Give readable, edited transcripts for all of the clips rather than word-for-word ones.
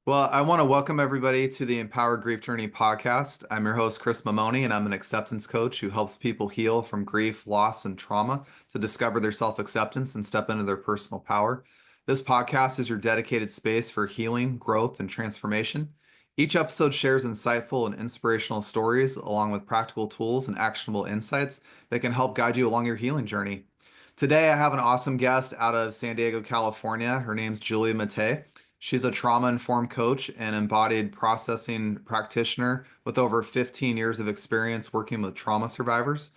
Well, I want to welcome everybody to the Empower Grief Journey podcast. I'm your host, Chris Mamoni, and I'm an acceptance coach who helps people heal from grief, loss, and trauma to discover their self-acceptance and step into their personal power. This podcast is your dedicated space for healing, growth, and transformation. Each episode shares insightful and inspirational stories, along with practical tools and actionable insights that can help guide you along your healing journey. Today, I have an awesome guest out of San Diego, California. Her name's Julie Matye. She's a trauma-informed coach and embodied processing practitioner with over 15 years of experience working with trauma survivors.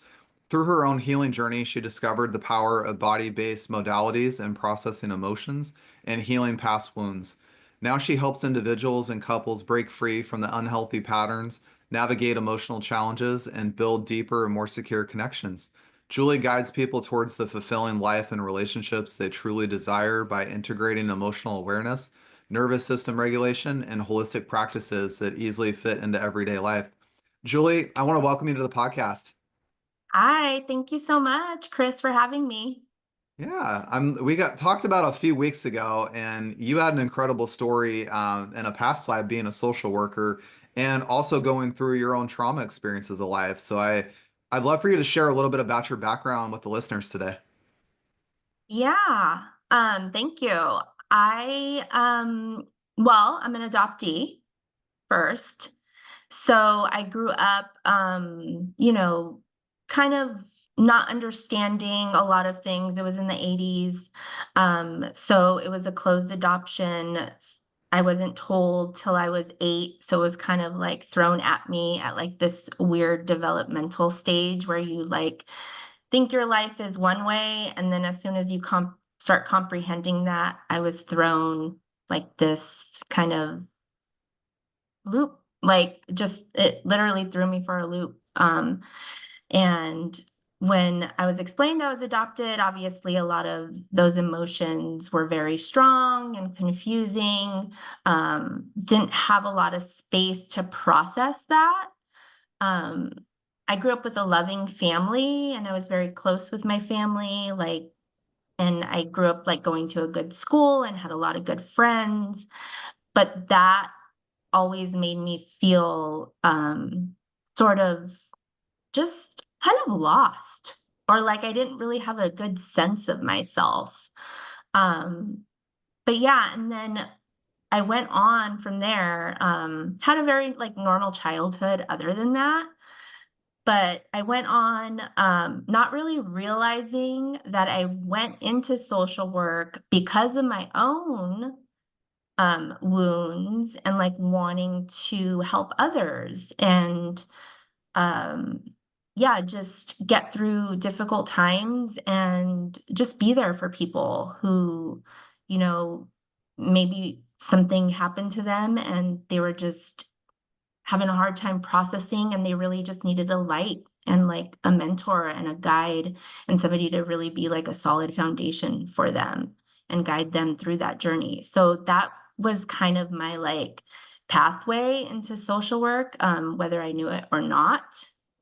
Through her own healing journey, she discovered the power of body-based modalities in processing emotions and healing past wounds. Now she helps individuals and couples break free from the unhealthy patterns, navigate emotional challenges, and build deeper and more secure connections. Julie guides people towards the fulfilling life and relationships they truly desire by integrating emotional awareness, nervous system regulation, and holistic practices that easily fit into everyday life. Julie, I want to welcome you to the podcast. Hi, thank you so much, Chris, for having me. Yeah, we got talked about a few weeks ago, and you had an incredible story in a past life being a social worker and also going through your own trauma experiences of life. I'd love for you to share a little bit about your background with the listeners today. Yeah, thank you. I I'm an adoptee first. So I grew up kind of not understanding a lot of things. It was in the 80s. So it was a closed adoption. I wasn't told till I was 8, so it was kind of like thrown at me at like this weird developmental stage where you like think your life is one way, and then as soon as you start comprehending that, I was thrown like this kind of loop, like just it literally threw me for a loop. And when I was explained I was adopted, obviously a lot of those emotions were very strong and confusing. Didn't have a lot of space to process that. Um, I grew up with a loving family and I was very close with my family, like, and I grew up like going to a good school and had a lot of good friends, but that always made me feel sort of just kind of lost, or like I didn't really have a good sense of myself. Um, but yeah, and then I went on from there, had a very like normal childhood other than that. But I went on, not really realizing that I went into social work because of my own wounds and like wanting to help others and um yeah, just get through difficult times and just be there for people who, you know, maybe something happened to them and they were just having a hard time processing and they really just needed a light and like a mentor and a guide and somebody to really be like a solid foundation for them and guide them through that journey. So that was kind of my like pathway into social work, whether I knew it or not.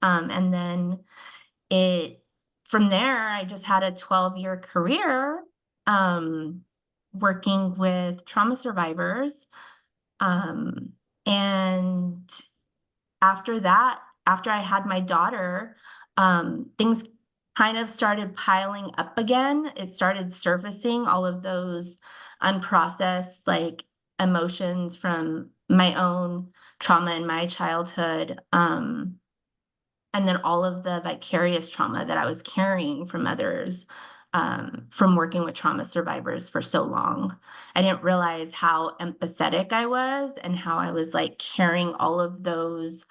And then it from there, I just had a 12-year career um, working with trauma survivors. Um, and after that, after I had my daughter, things kind of started piling up again. It started surfacing all of those unprocessed like emotions from my own trauma in my childhood. And then all of the vicarious trauma that I was carrying from others, from working with trauma survivors for so long. I didn't realize how empathetic I was and how I was like carrying all of those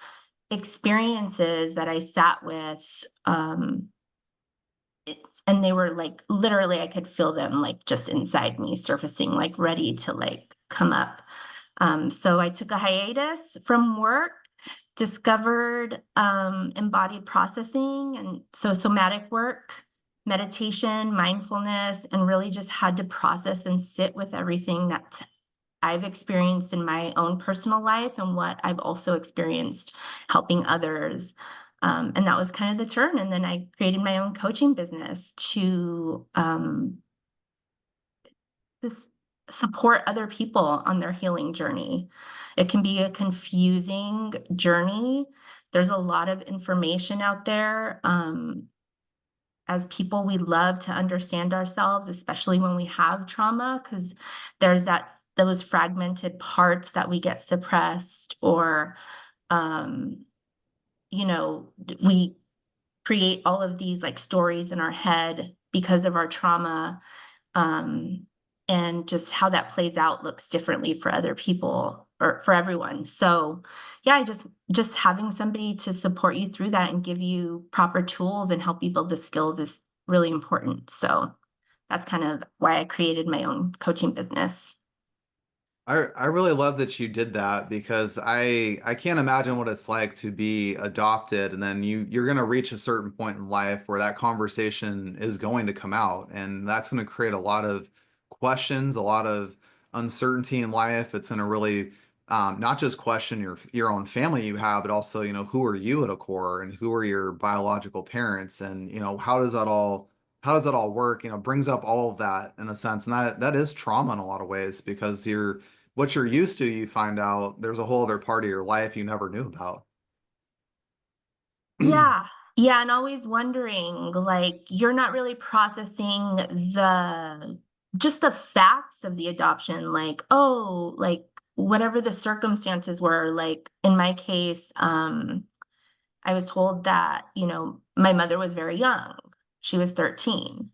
experiences that I sat with. It, and they were like literally, I could feel them like just inside me surfacing, like ready to like come up. So I took a hiatus from work, discovered embodied processing and so somatic work, meditation, mindfulness, and really just had to process and sit with everything that I've experienced in my own personal life and what I've also experienced helping others. And that was kind of the turn. And then I created my own coaching business to this support other people on their healing journey. It can be a confusing journey. There's a lot of information out there. As people, we love to understand ourselves, especially when we have trauma, because there's those fragmented parts that we get suppressed, or um, we create all of these like stories in our head because of our trauma. Um, and just how that plays out looks differently for other people or for everyone. So yeah, just having somebody to support you through that and give you proper tools and help you build the skills is really important. So that's kind of why I created my own coaching business. I really love that you did that because I can't imagine what it's like to be adopted and then you're going to reach a certain point in life where that conversation is going to come out and that's going to create a lot of questions, a lot of uncertainty in life. It's going to really not just question your own family you have, but also, who are you at a core and who are your biological parents and, how does that all work? Brings up all of that in a sense. And that is trauma in a lot of ways because what you're used to, you find out there's a whole other part of your life you never knew about. Yeah. Yeah, and always wondering, like, you're not really processing just the facts of the adoption, like, oh, like whatever the circumstances were, like in my case, I was told that, my mother was very young. She was 13.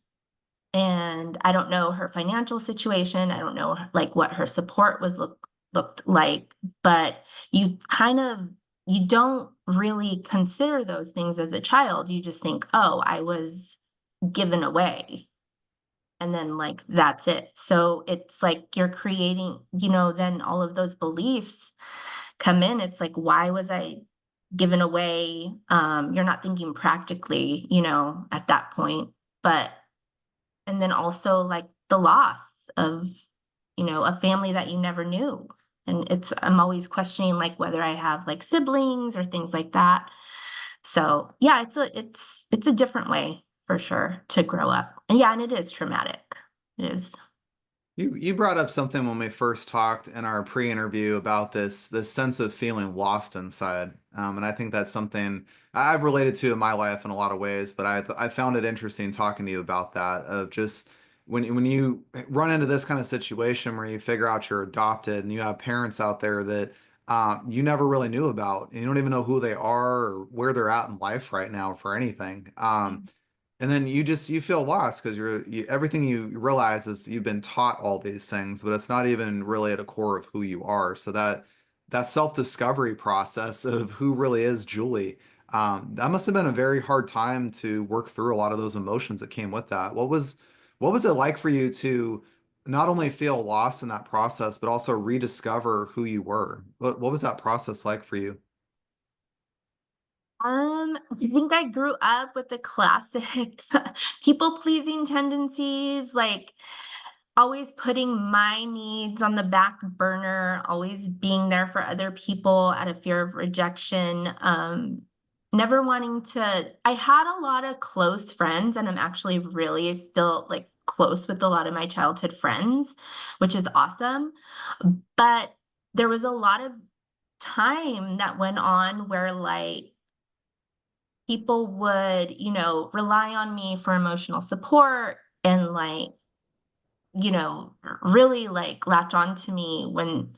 And I don't know her financial situation. I don't know like what her support looked like, but you kind of you don't really consider those things as a child. You just think, "Oh, I was given away." And then like that's it. So it's like you're creating, then all of those beliefs come in. It's like, why was I given away? You're not thinking practically, at that point. But and then also like the loss of a family that you never knew. And I'm always questioning like whether I have like siblings or things like that. So yeah, it's a different way for sure to grow up. And yeah, and it is traumatic. It is. You brought up something when we first talked in our pre-interview about this sense of feeling lost inside, and I think that's something I've related to in my life in a lot of ways. But I found it interesting talking to you about that of just when you run into this kind of situation where you figure out you're adopted and you have parents out there that you never really knew about, and you don't even know who they are or where they're at in life right now for anything. And then you feel lost because everything you realize is you've been taught all these things, but it's not even really at a core of who you are. So that self-discovery process of who really is Julie, that must have been a very hard time to work through a lot of those emotions that came with that. What was it like for you to not only feel lost in that process, but also rediscover who you were? What was that process like for you? I think I grew up with the classic people pleasing tendencies, like always putting my needs on the back burner, always being there for other people out of fear of rejection. Never wanting to, I had a lot of close friends, and I'm actually really still like close with a lot of my childhood friends, which is awesome. But there was a lot of time that went on where like people would, rely on me for emotional support and like really like latch on to me when,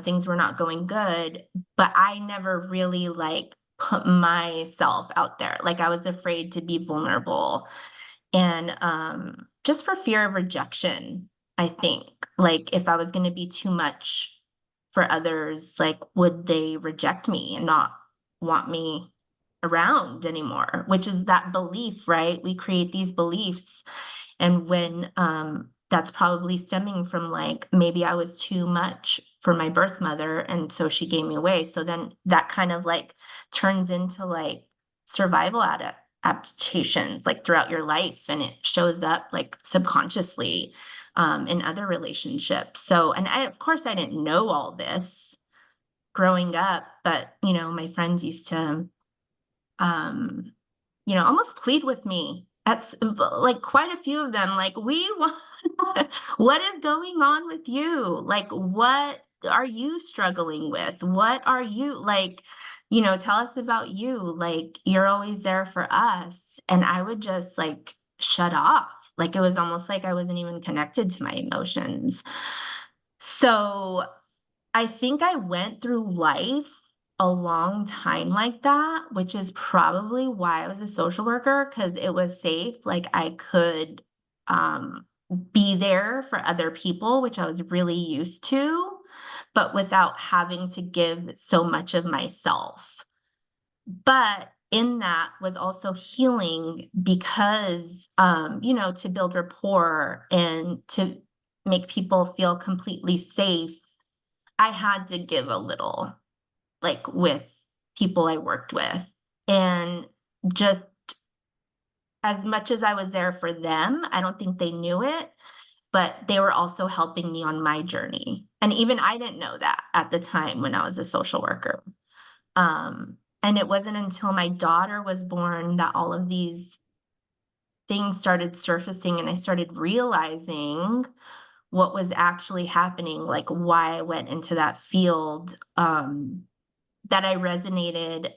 things were not going good. But I never really like put myself out there. Like I was afraid to be vulnerable. And just for fear of rejection, I think. Like if I was going to be too much for others, like would they reject me and not want me around anymore? Which is that belief, right? We create these beliefs, and when that's probably stemming from like maybe I was too much for my birth mother and so she gave me away. So then that kind of like turns into like survival adaptations like throughout your life, and it shows up like subconsciously in other relationships. So, and of course I didn't know all this growing up, but my friends used to almost plead with me. Like quite a few of them, like we want. What is going on with you? Like, what are you struggling with? What are you like, tell us about you. Like, you're always there for us. And I would just like shut off. Like, it was almost like I wasn't even connected to my emotions. So I think I went through life a long time like that, which is probably why I was a social worker, because it was safe. Like I could be there for other people, which I was really used to, but without having to give so much of myself. But in that was also healing because, to build rapport and to make people feel completely safe. I had to give a little, like with people I worked with. And just as much as I was there for them, I don't think they knew it, but they were also helping me on my journey. And even I didn't know that at the time when I was a social worker. And it wasn't until my daughter was born that all of these things started surfacing and I started realizing what was actually happening, like why I went into that field, that I resonated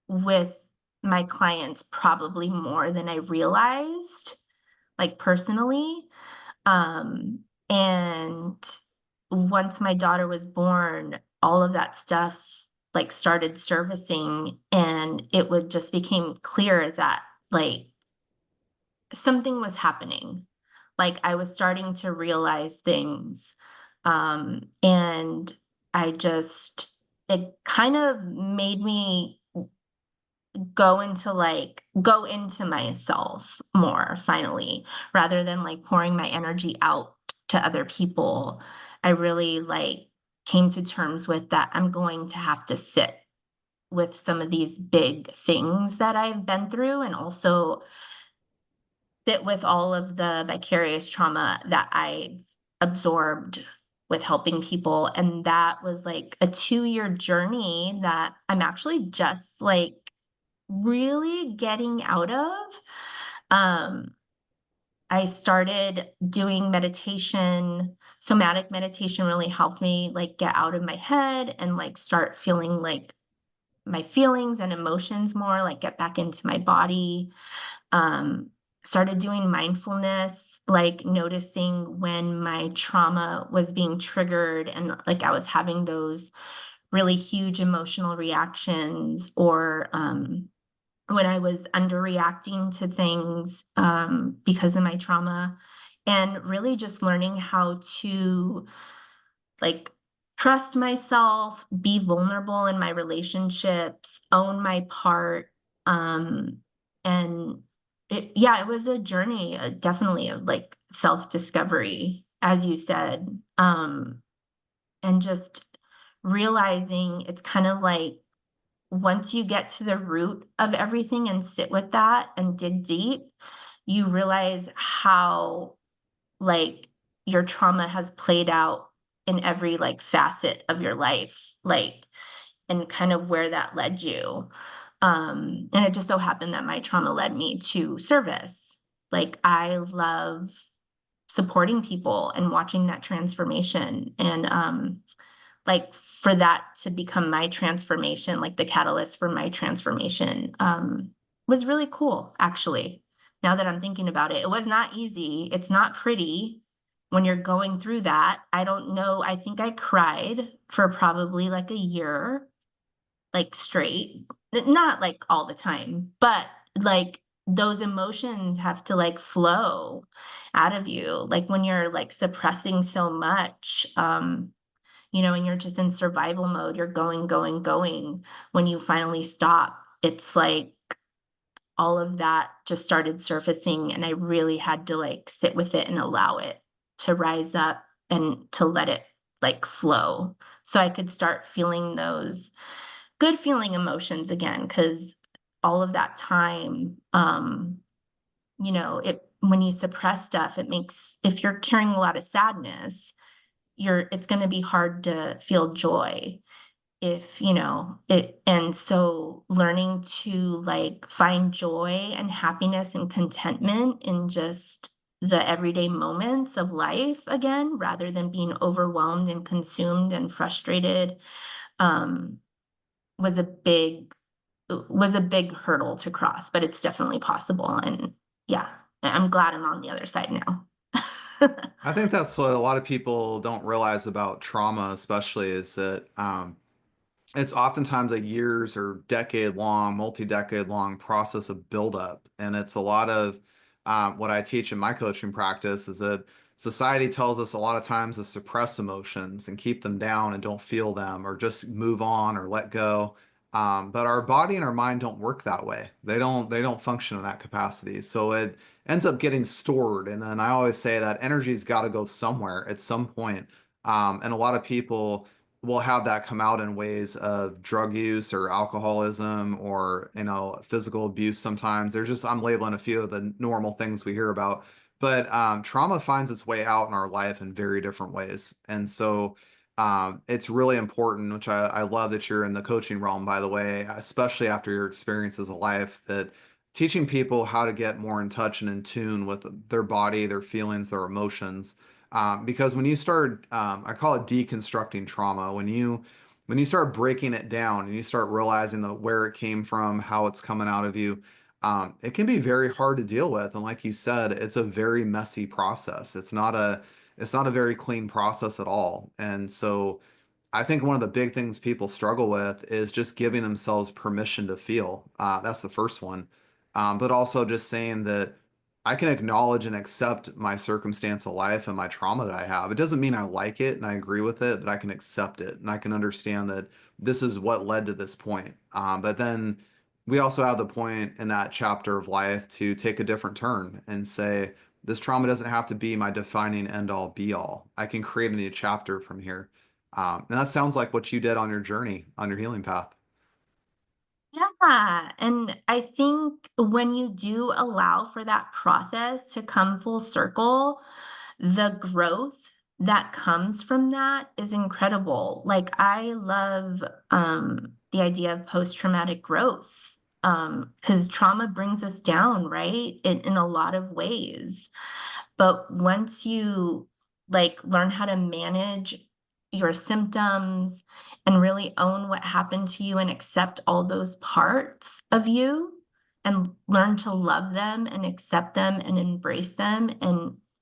with my clients probably more than I realized, like personally. Um, and once my daughter was born, all of that stuff like started surfacing and it would just became clear that like something was happening. Like I was starting to realize things. And it kind of made me go into myself more finally, rather than like pouring my energy out to other people. I really like came to terms with that I'm going to have to sit with some of these big things that I've been through and also sit with all of the vicarious trauma that I absorbed with helping people. And that was like a 2-year journey that I'm actually just like really getting out of. Um, I started doing meditation. Somatic meditation really helped me like get out of my head and like start feeling like my feelings and emotions more, like get back into my body. Um, Started doing mindfulness, like noticing when my trauma was being triggered and like I was having those really huge emotional reactions or when I was underreacting to things because of my trauma, and really just learning how to like trust myself, be vulnerable in my relationships, own my part. Um, and it was a journey, definitely of like self-discovery, as you said, and just realizing it's kind of like once you get to the root of everything and sit with that and dig deep, you realize how like your trauma has played out in every like facet of your life, like and kind of where that led you. And it just so happened that my trauma led me to service. Like I love supporting people and watching that transformation. And like for that to become my transformation, like the catalyst for my transformation, was really cool, actually. Now that I'm thinking about it, it was not easy. It's not pretty when you're going through that. I don't know. I think I cried for probably like a year, like straight, not like all the time, but like those emotions have to like flow out of you. Like when you're like suppressing so much, and you're just in survival mode, you're going, going, going. When you finally stop, it's like all of that just started surfacing, and I really had to like sit with it and allow it to rise up and to let it like flow so I could start feeling those good feeling emotions again. Because all of that time, it when you suppress stuff, it makes if you're carrying a lot of sadness, it's going to be hard to feel joy if it. And so learning to like find joy and happiness and contentment in just the everyday moments of life again, rather than being overwhelmed and consumed and frustrated, um, was a big was a big hurdle to cross, but it's definitely possible. And yeah, I'm glad I'm on the other side now. I think that's what a lot of people don't realize about trauma, especially, is that it's oftentimes a years or decade long, multi-decade long process of buildup. And it's a lot of what I teach in my coaching practice is that society tells us a lot of times to suppress emotions and keep them down and don't feel them or just move on or let go. But our body and our mind don't work that way. They don't function in that capacity. So it ends up getting stored. And then I always say that energy's got to go somewhere at some point. And a lot of people will have that come out in ways of drug use or alcoholism or, physical abuse sometimes. There's just, I'm labeling a few of the normal things we hear about. But trauma finds its way out in our life in very different ways. And so it's really important, which I love that you're in the coaching realm, by the way, especially after your experiences of life, that teaching people how to get more in touch and in tune with their body, their feelings, their emotions, because when you start, I call it deconstructing trauma. When you start breaking it down and you start realizing where it came from, how it's coming out of you, it can be very hard to deal with. And like you said, it's a very messy process. It's not a very clean process at all. And so I think one of the big things people struggle with is just giving themselves permission to feel. That's the first one. But also just saying that I can acknowledge and accept my circumstance of life and my trauma that I have. It doesn't mean I like it and I agree with it, but I can accept it and I can understand that this is what led to this point. But then we also have the point in that chapter of life to take a different turn and say, this trauma doesn't have to be my defining end all be all. I can create a new chapter from here. And that sounds like what you did on your journey, on your healing path. Yeah, and I think when you do allow for that process to come full circle, the growth that comes from that is incredible. Like I love the idea of post-traumatic growth because trauma brings us down, right? In a lot of ways. But once you like learn how to manage your symptoms and really own what happened to you and accept all those parts of you and learn to love them and accept them and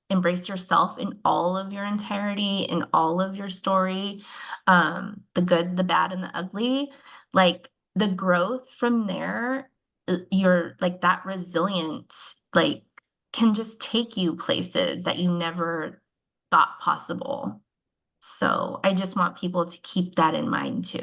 embrace yourself in all of your entirety, in all of your story, the good, the bad, and the ugly, like the growth from there, you're like that resilience, like can just take you places that you never thought possible. So I just want people to keep that in mind too.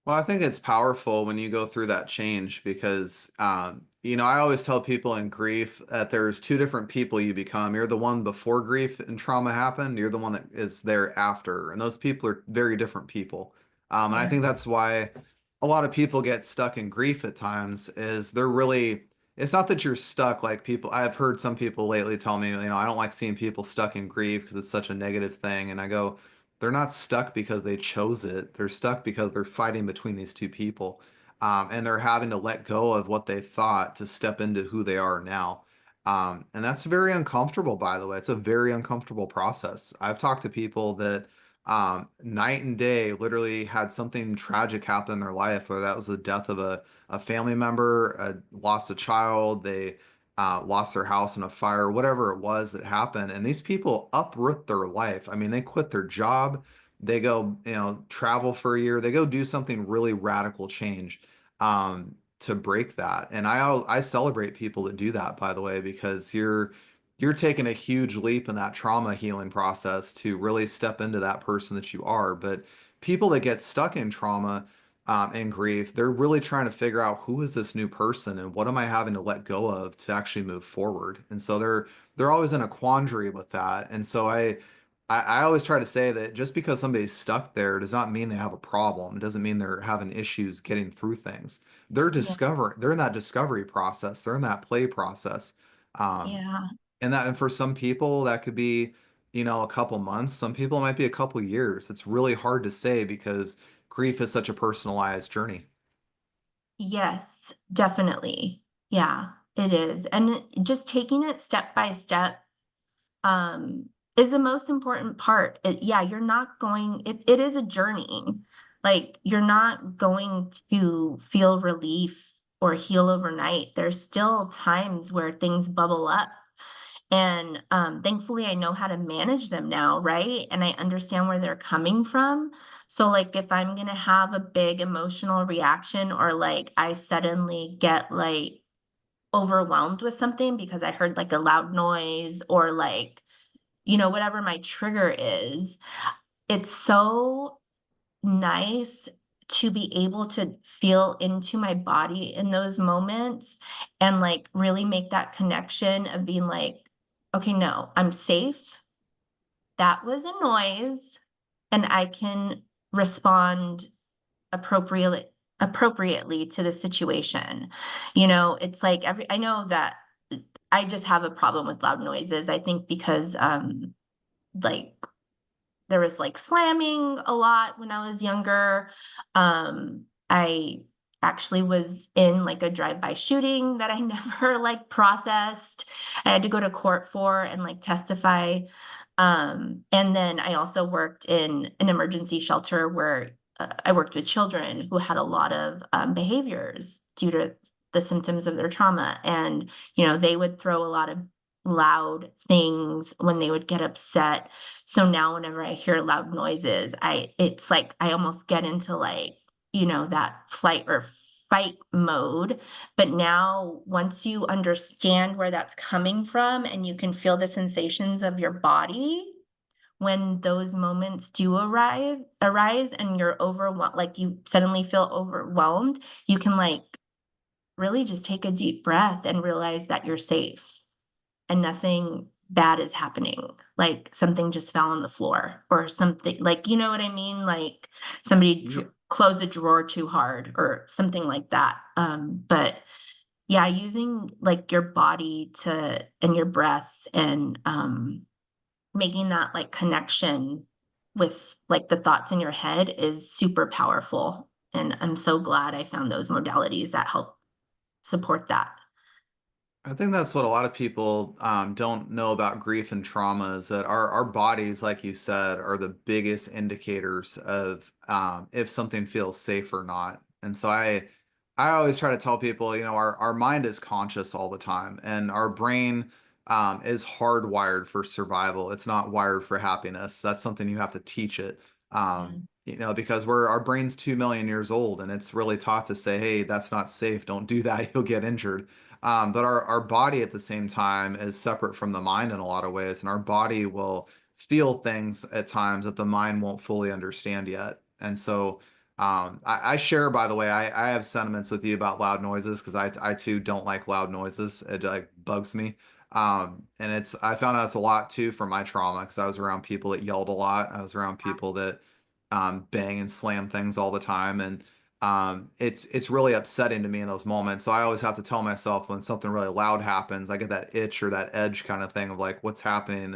Well, I think it's powerful when you go through that change because, I always tell people in grief that there's two different people you become. You're the one before grief and trauma happened. You're the one that is there after. And those people are very different people. And I Yeah. think that's why a lot of people get stuck in grief at times is it's not that you're stuck like people, I've heard some people lately tell me, I don't like seeing people stuck in grief because it's such a negative thing. And I go, they're not stuck because they chose it. They're stuck because they're fighting between these two people. And they're having to let go of what they thought to step into who they are now. And that's very uncomfortable, by the way. It's a very uncomfortable process. I've talked to people that night and day literally had something tragic happen in their life, whether that was the death of a family member, lost a child, they lost their house in a fire, whatever it was that happened. And these people uproot their life. I mean, they quit their job, they go, travel for a year, they go do something really radical change to break that. And I celebrate people that do that, by the way, because you're taking a huge leap in that trauma healing process to really step into that person that you are. But people that get stuck in trauma and grief, they're really trying to figure out who is this new person and what am I having to let go of to actually move forward. And so they're always in a quandary with that. And so I always try to say that just because somebody's stuck there does not mean they have a problem. It doesn't mean they're having issues getting through things. Yeah. They're in that discovery process. They're in that play process. Um, Yeah. and for some people that could be, a couple months. Some people it might be a couple years. It's really hard to say because grief is such a personalized journey. Yes, definitely. Yeah. It is. And just taking it step by step is the most important part. Yeah, you're not going, it is a journey. Like you're not going to feel relief or heal overnight. There's still times where things bubble up. And thankfully, I know how to manage them now, right? And I understand where they're coming from. So, like, if I'm going to have a big emotional reaction or like I suddenly get like overwhelmed with something because I heard like a loud noise or like, whatever my trigger is, it's so nice to be able to feel into my body in those moments and like really make that connection of being like, okay, no, I'm safe. That was a noise, and I can respond appropriately to the situation. It's like I know that I just have a problem with loud noises. I think because like there was like slamming a lot when I was younger. I actually was in like a drive-by shooting that I never like processed. I had to go to court for and like testify. And then I also worked in an emergency shelter where I worked with children who had a lot of behaviors due to the symptoms of their trauma. And, they would throw a lot of loud things when they would get upset. So now whenever I hear loud noises, it's like I almost get into like, that flight or fight mode. But now once you understand where that's coming from and you can feel the sensations of your body when those moments do arise and you're overwhelmed, like you suddenly feel overwhelmed, you can like really just take a deep breath and realize that you're safe and nothing bad is happening. Like something just fell on the floor or something, like, you know what I mean? Like somebody closed a drawer too hard or something like that. But yeah, using like your body and your breath and making that like connection with like the thoughts in your head is super powerful. And I'm so glad I found those modalities that help support that. I think that's what a lot of people don't know about grief and trauma is that our bodies, like you said, are the biggest indicators of if something feels safe or not. And so I always try to tell people, our mind is conscious all the time, and our brain is hardwired for survival. It's not wired for happiness. That's something you have to teach it. Yeah. Because our brain's 2 million years old, and it's really taught to say, hey, that's not safe. Don't do that. You'll get injured. But our body at the same time is separate from the mind in a lot of ways, and our body will feel things at times that the mind won't fully understand yet. And so I share, by the way, I have sentiments with you about loud noises because I too don't like loud noises. It like bugs me. And I found out it's a lot too from my trauma because I was around people that yelled a lot. I was around people that bang and slam things all the time. And it's really upsetting to me in those moments. So I always have to tell myself when something really loud happens, I get that itch or that edge kind of thing of like what's happening,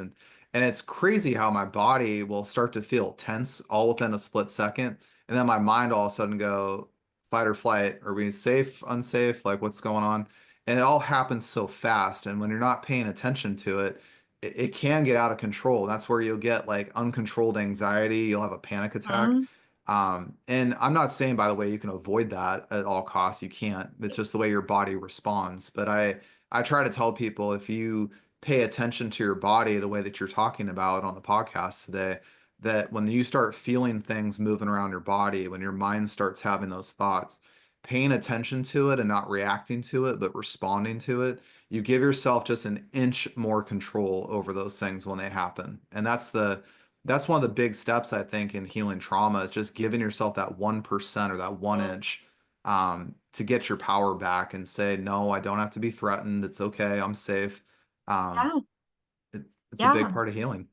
and it's crazy how my body will start to feel tense all within a split second, and then my mind all of a sudden go fight or flight. Are we safe, unsafe? Like what's going on? And it all happens so fast, and when you're not paying attention to it, it can get out of control. That's where you'll get like uncontrolled anxiety. You'll have a panic attack. Mhm. And I'm not saying, by the way, you can avoid that at all costs. You can't. It's just the way your body responds. But I try to tell people if you pay attention to your body the way that you're talking about on the podcast today, that when you start feeling things moving around your body, when your mind starts having those thoughts, paying attention to it and not reacting to it, but responding to it, you give yourself just an inch more control over those things when they happen. And that's one of the big steps I think in healing trauma is just giving yourself that 1% or that 1 inch to get your power back and say, no, I don't have to be threatened. It's okay. I'm safe. Um, Yeah, it's a big yeah. part of healing.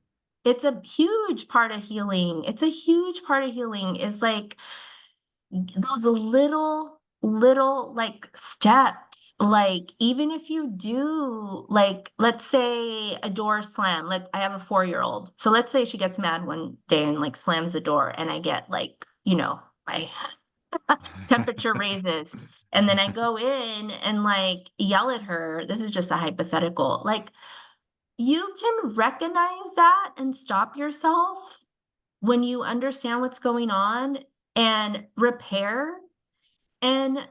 It's a huge part of healing. It's a huge part of healing is like those little like steps. Like even if you do like let's say a door slam. I have a 4-year-old. So let's say she gets mad one day and like slams the door and I get like, my temperature raises. And then I go in and like yell at her. This is just a hypothetical. Like, you can recognize that and stop yourself when you understand what's going on and repair, and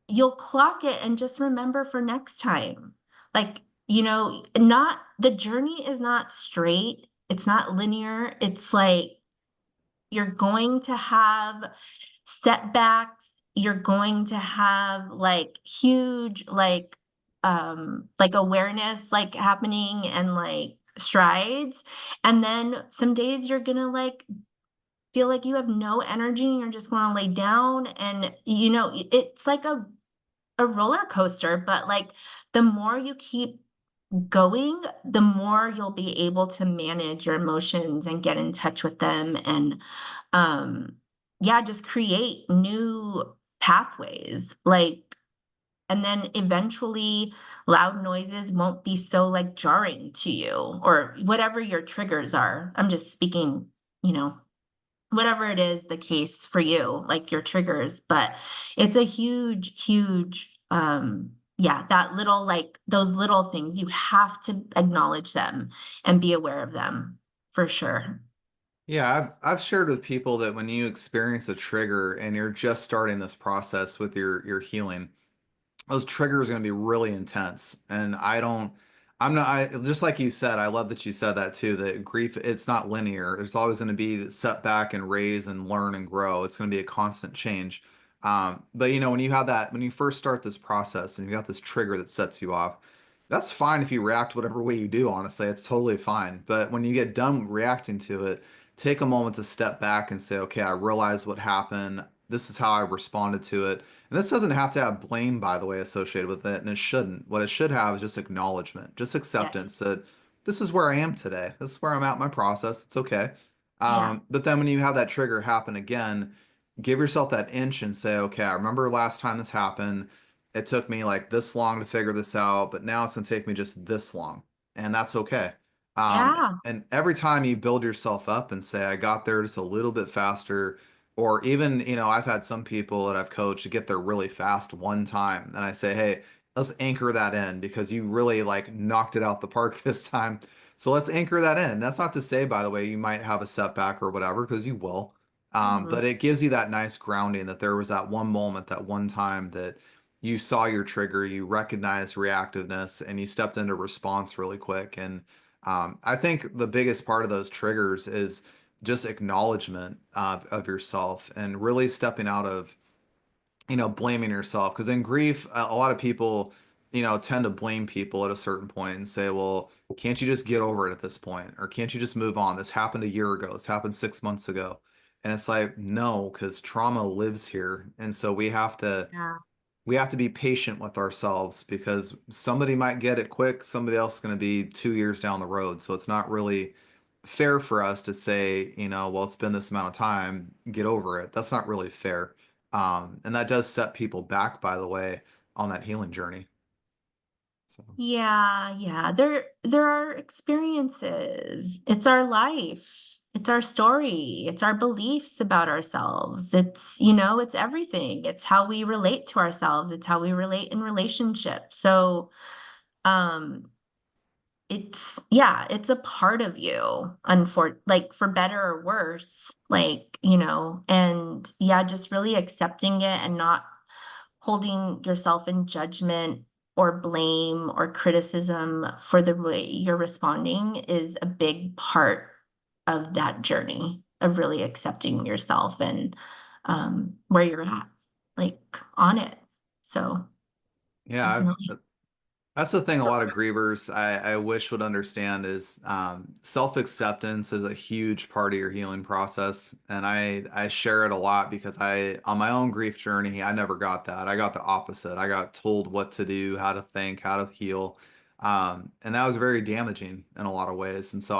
you'll clock it and just remember for next time. Like, not the journey is not straight, it's not linear. It's like you're going to have setbacks, you're going to have like huge like awareness like happening and like strides, and then some days you're gonna like feel like you have no energy and you're just going to lay down, and it's like a roller coaster, but like the more you keep going, the more you'll be able to manage your emotions and get in touch with them, and yeah, just create new pathways. Like, and then eventually loud noises won't be so like jarring to you, or whatever your triggers are. I'm just speaking, you know, whatever it is the case for you, like your triggers, but it's a huge yeah, that little like those little things, you have to acknowledge them and be aware of them for sure. Yeah, I've shared with people that when you experience a trigger and you're just starting this process with your healing, those triggers are going to be really intense. And I'm not, just like you said, I love that you said that too, that grief, it's not linear. There's always going to be setback and raise and learn and grow. It's going to be a constant change. But when you have that, when you first start this process and you got this trigger that sets you off, that's fine if you react whatever way you do, honestly, it's totally fine. But when you get done reacting to it, take a moment to step back and say, okay, I realize what happened. This is how I responded to it. And this doesn't have to have blame, by the way, associated with it, and it shouldn't. What it should have is just acknowledgement, just Yes. acceptance that this is where I am today. This is where I'm at in my process. It's okay. Yeah. But then when you have that trigger happen again, give yourself that inch and say, okay, I remember last time this happened. It took me like this long to figure this out, but now it's going to take me just this long. And that's okay. Yeah. And every time you build yourself up and say, I got there just a little bit faster, or even, I've had some people that I've coached get there really fast one time. And I say, hey, let's anchor that in because you really like knocked it out the park this time. So let's anchor that in. That's not to say, by the way, you might have a setback or whatever, because you will. Mhm. But it gives you that nice grounding that there was that one moment, that one time that you saw your trigger, you recognized reactiveness, and you stepped into response really quick. And I think the biggest part of those triggers is just acknowledgement of yourself and really stepping out of, blaming yourself. Because in grief, a lot of people, tend to blame people at a certain point and say, well, can't you just get over it at this point? Or can't you just move on? This happened a year ago. This happened 6 months ago. And it's like, no, because trauma lives here. And so Yeah. we have to be patient with ourselves because somebody might get it quick, somebody else is going to be 2 years down the road. So it's not really fair for us to say, well, it's been this amount of time, get over it. That's not really fair. And that does set people back, by the way, on that healing journey. So, Yeah, yeah. There are experiences. It's our life. It's our story. It's our beliefs about ourselves. It's everything. It's how we relate to ourselves. It's how we relate in relationships. So, um, it's a part of you, like for better or worse, like, and yeah, just really accepting it and not holding yourself in judgment or blame or criticism for the way you're responding is a big part of that journey of really accepting yourself and where you're at, like on it. So yeah, definitely. that's the thing a lot of grievers I wish would understand is self-acceptance is a huge part of your healing process. And I share it a lot because on my own grief journey, I never got that. I got the opposite. I got told what to do, how to think, how to heal. And that was very damaging in a lot of ways. And so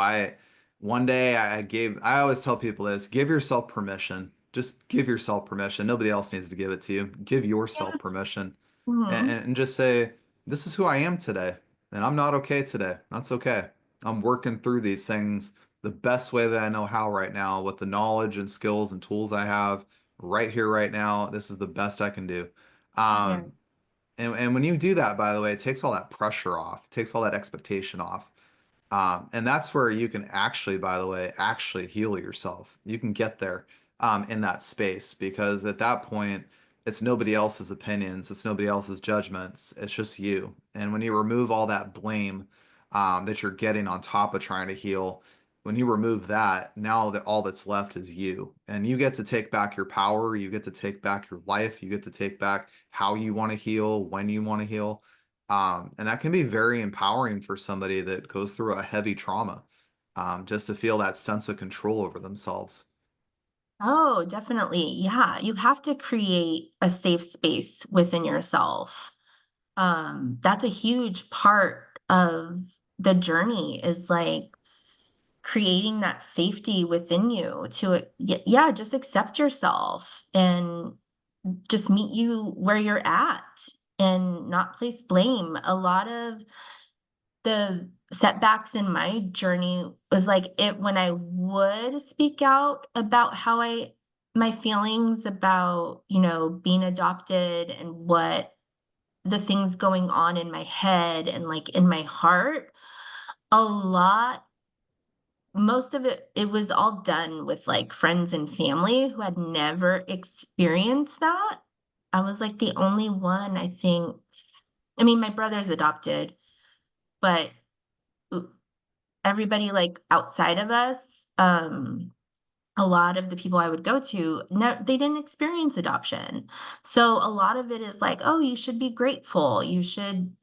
one day I always tell people this, give yourself permission. Just give yourself permission. Nobody else needs to give it to you. Give yourself Yes. permission and, Mhm. and just say, this is who I am today, and I'm not okay today. That's okay. I'm working through these things the best way that I know how right now with the knowledge and skills and tools I have right here, right now. This is the best I can do. Yeah. Um, and when you do that, by the way, it takes all that pressure off, takes all that expectation off. And that's where you can actually, by the way, actually heal yourself. You can get there in that space because at that point, it's nobody else's opinions, it's nobody else's judgments, it's just you. And when you remove all that blame that you're getting on top of trying to heal, when you remove that, now that all that's left is you. And you get to take back your power, you get to take back your life, you get to take back how you want to heal, when you want to heal. And that can be very empowering for somebody that goes through a heavy trauma, just to feel that sense of control over themselves. Oh, definitely. Yeah. You have to create a safe space within yourself. That's a huge part of the journey is like creating that safety within you to, yeah, just accept yourself and just meet you where you're at and not place blame. A lot of the setbacks in my journey was like it when I would speak out about how my feelings about, being adopted and what the things going on in my head and like in my heart, a lot most of it was all done with like friends and family who had never experienced that. I was like the only one, I think. I mean, my brother's adopted, but everybody like outside of us, a lot of the people I would go to, no, they didn't experience adoption. So a lot of it is like, oh, you should be grateful. You should,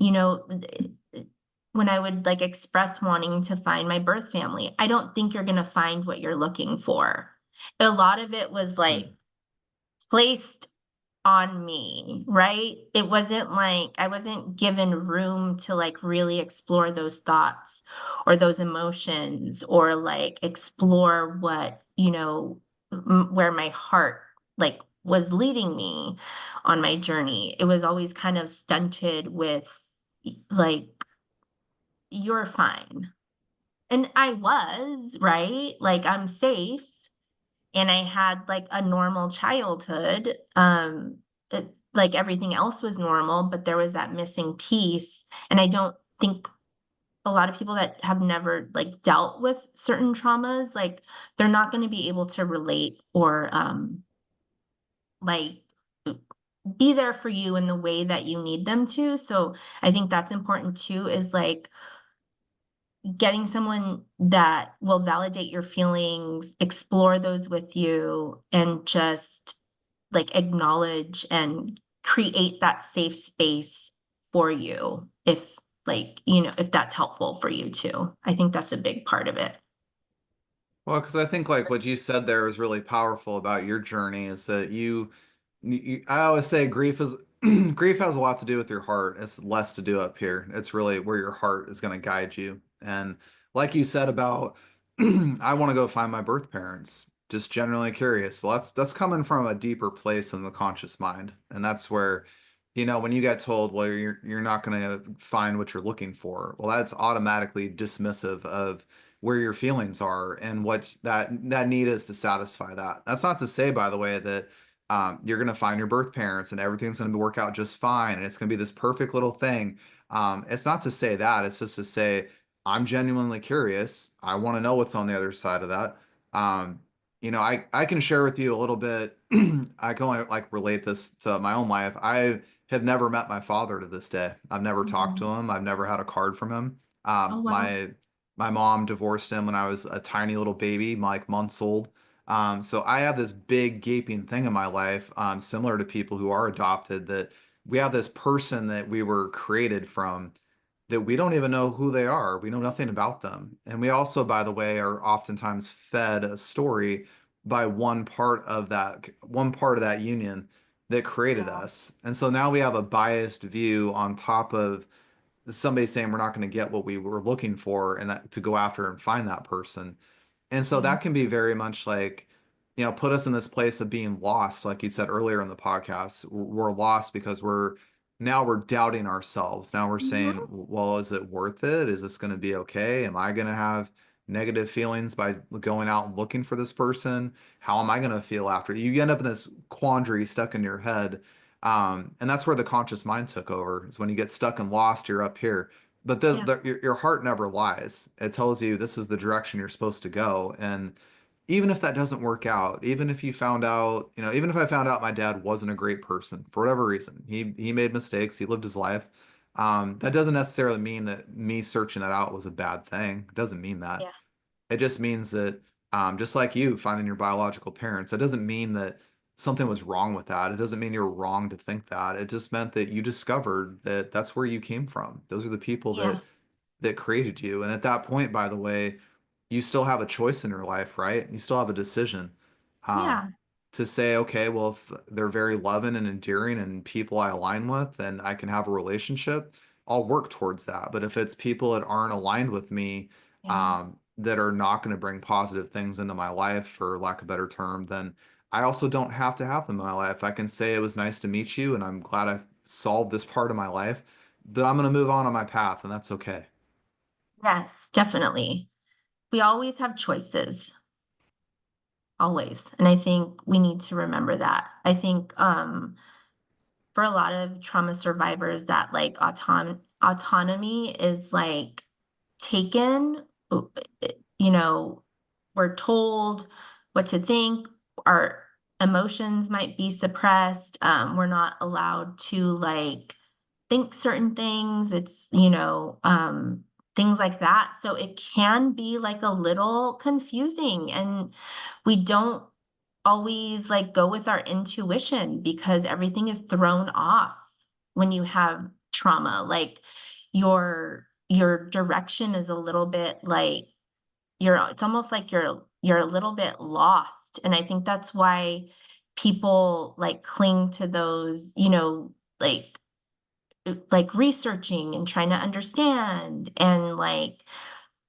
when I would like express wanting to find my birth family, I don't think you're going to find what you're looking for. A lot of it was like Mm. placed on me, right? It wasn't like I wasn't given room to like really explore those thoughts or those emotions or like explore what, where my heart like was leading me on my journey. It was always kind of stunted with like, you're fine. And I was, right? Like I'm safe and I had like a normal childhood. Like everything else was normal, but there was that missing piece. And I don't think a lot of people that have never like dealt with certain traumas, like they're not going to be able to relate or like be there for you in the way that you need them to. So I think that's important too, is like getting someone that will validate your feelings, explore those with you, and just like acknowledge and create that safe space for you if if that's helpful for you too. I think that's a big part of it. Well, because I think like what you said there was really powerful about your journey is that I always say grief is grief has a lot to do with your heart. It's less to do up here. It's really where your heart is going to guide you. And like you said about I want to go find my birth parents, just generally curious. Well, that's coming from a deeper place in the conscious mind. And that's where, when you get told, well, you're not going to find what you're looking for. Well, that's automatically dismissive of where your feelings are and what that need is to satisfy that. That's not to say, by the way, that you're going to find your birth parents and everything's going to work out just fine and it's going to be this perfect little thing. It's not to say that. It's just to say, I'm genuinely curious. I want to know what's on the other side of that. Um, I can share with you a little bit. I can only like relate this to my own life. I have never met my father to this day. I've never talked to Mhm. him. I've never had a card from him. Oh, wow. My mom divorced him when I was a tiny little baby, like months old. So I have this big gaping thing in my life, similar to people who are adopted, that we have this person that we were created from that we don't even know who they are. We know nothing about them. And we also, by the way, are oftentimes fed a story by one part of that union that created Yeah. us. And so now we have a biased view on top of somebody saying we're not going to get what we were looking for and that to go after and find that person. And so Yeah. that can be very much like, put us in this place of being lost, like you said earlier in the podcast. We're lost because we're doubting ourselves. Now we're saying, Mhm. well, is it worth it? Is this going to be okay? Am I going to have negative feelings by going out and looking for this person? How am I going to feel after? You end up in this quandary stuck in your head. And that's where the conscious mind took over, is when you get stuck and lost, you're up here. But Yeah. your heart never lies. It tells you this is the direction you're supposed to go. And even if that doesn't work out, even if you found out, even if I found out my dad wasn't a great person for whatever reason, he made mistakes, he lived his life. That doesn't necessarily mean that me searching that out was a bad thing. It doesn't mean that. Yeah. It just means that, just like you finding your biological parents, that doesn't mean that something was wrong with that. It doesn't mean you're wrong to think that. It just meant that you discovered that that's where you came from. Those are the people Yeah. that created you. And at that point, by the way, you still have a choice in your life, right? You still have a decision, um, Yeah. to say, okay, well, if they're very loving and endearing and people I align with and I can have a relationship, I'll work towards that. But if it's people that aren't aligned with me, Yeah. that are not going to bring positive things into my life, for lack of a better term, then I also don't have to have them in my life. I can say it was nice to meet you and I'm glad I've solved this part of my life, but I'm going to move on my path and that's okay. Yes, definitely. We always have choices, always. And I think we need to remember that. I think for a lot of trauma survivors that like autonomy is like taken, you know, we're told what to think, our emotions might be suppressed. We're not allowed to like think certain things. It's, things like that. So it can be like a little confusing and we don't always like go with our intuition because everything is thrown off when you have trauma. Like your direction is a little bit like it's almost like you're a little bit lost. And I think that's why people like cling to those, like researching and trying to understand and like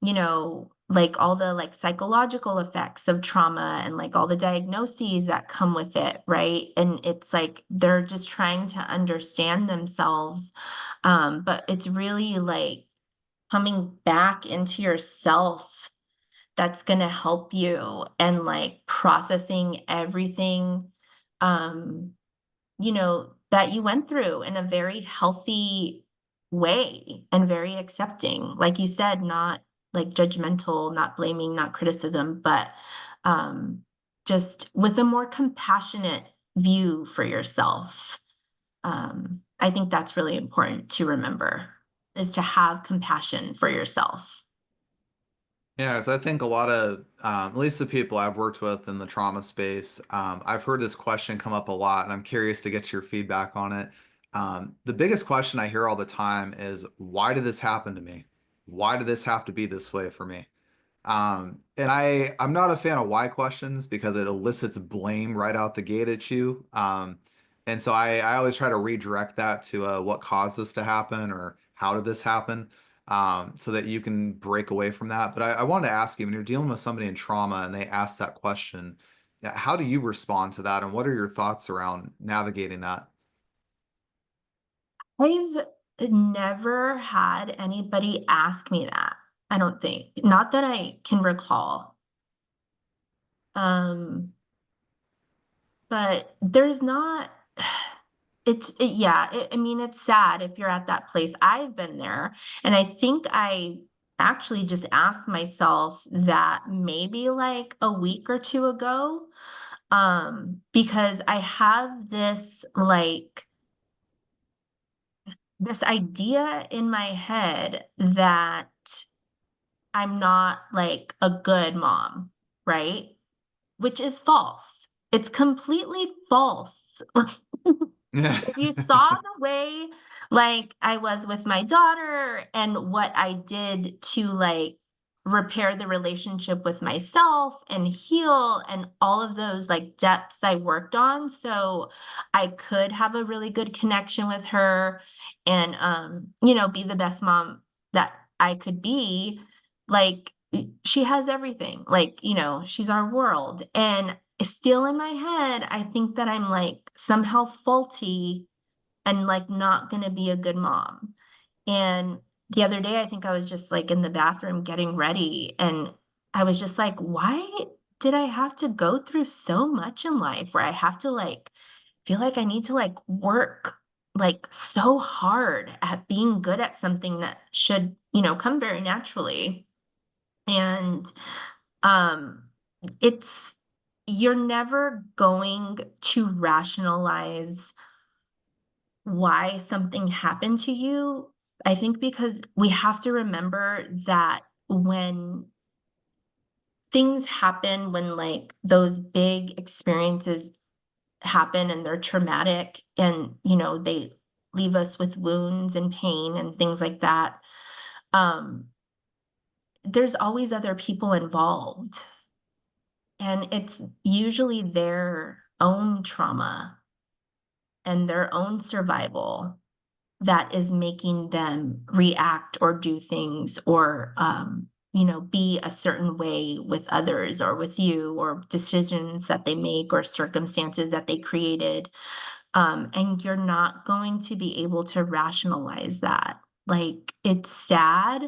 all the like psychological effects of trauma and like all the diagnoses that come with it, right? And it's like they're just trying to understand themselves. But it's really like coming back into yourself that's going to help you and like processing everything um that you went through in a very healthy way and very accepting. Like you said, not like judgmental, not blaming, not criticism, but um, just with a more compassionate view for yourself. I think that's really important to remember is to have compassion for yourself. Yeah, because I think a lot of, at least the people I've worked with in the trauma space, I've heard this question come up a lot, and I'm curious to get your feedback on it. The biggest question I hear all the time is, why did this happen to me? Why did this have to be this way for me? And I'm not a fan of why questions because it elicits blame right out the gate at you. And so I always try to redirect that to what caused this to happen or how did this happen, so that you can break away from that. But I wanted to ask you, when you're dealing with somebody in trauma and they ask that question, how do you respond to that, and what are your thoughts around navigating that? I've never had anybody ask me that. I don't think. Not that I can recall. Um, but there's not I mean it's sad if you're at that place. I've been there and I think I actually just asked myself that maybe like a week or two ago because I have this idea in my head that I'm not like a good mom, right? Which is false. It's completely false. Yeah. If you saw the way like I was with my daughter and what I did to like repair the relationship with myself and heal and all of those like depths I worked on so I could have a really good connection with her and be the best mom that I could be, like she has everything. Like, she's our world. And still in my head, I think that I'm like somehow faulty and like not gonna be a good mom. And the other day, I think I was just like in the bathroom getting ready, and I was just like, why did I have to go through so much in life where I have to like feel like I need to like work like so hard at being good at something that should, come very naturally. And um it's you're never going to rationalize why something happened to you. I think because we have to remember that when things happen, when like those big experiences happen and they're traumatic and, they leave us with wounds and pain and things like that, um, there's always other people involved. And it's usually their own trauma and their own survival that is making them react or do things or be a certain way with others or with you or decisions that they make or circumstances that they created. And you're not going to be able to rationalize that. Like it's sad